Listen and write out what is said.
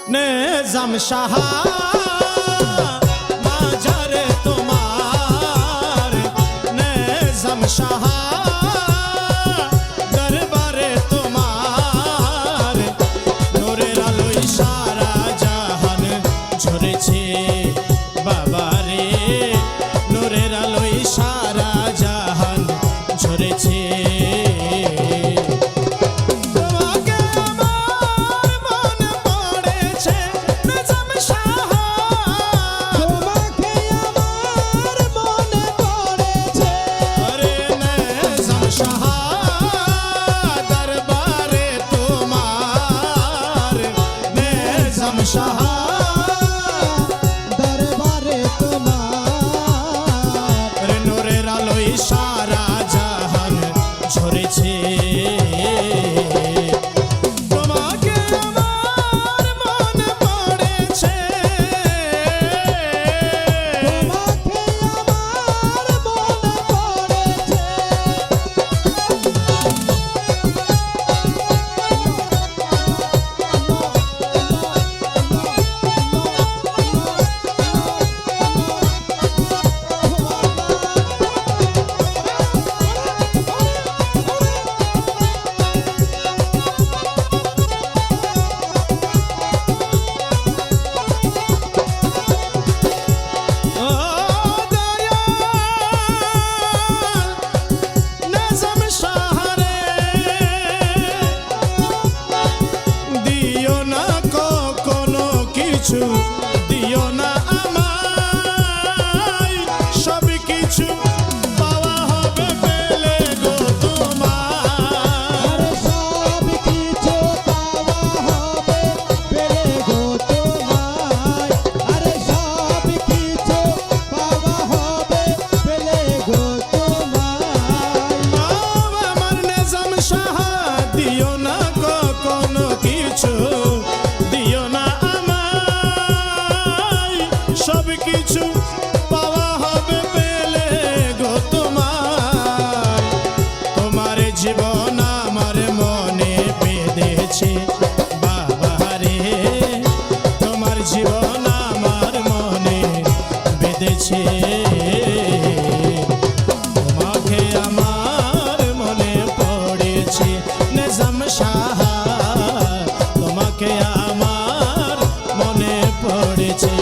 নেজাম সাহা মাজারে তোমার, নেজাম সাহা দরবারে তোমার, নূরের আলোয় সারা জাহান ঝরেছে বাবারে, নূরের আলোয় সারা জাহান ঝরেছে। দরবারে তোমার, নূরের আলোয় সারা জাহান ঝরেছে। তোমাকে আমার মনে পড়েছে, তোমাকে আমার মনে পড়েছে। ও দয়াল নেজাম সাহারে, দিও না কখনো কিছু, দিও না আমায়, সব কিছু পাওয়া হবে পেলে গো তোমার। আরে সব কিছু পাওয়া হবে পেলে গো তোমায়, আরে সব কিছু পাওয়া হবে পেলে গো তোমায়। আমার নেজাম সাহা দিও না কখনো কিছু, দিও না আমায়, সব কিছু পাওয়া হবে পেলে গো তোমার। তোমার জীবন আমার মনে বেঁধেছে বাবারে, তোমার জীবন আমার মনে বেঁধেছে। তোমাকে আমার মনে পড়েছে নেজাম সাহা, তোমাকে আমার মনে পড়েছে।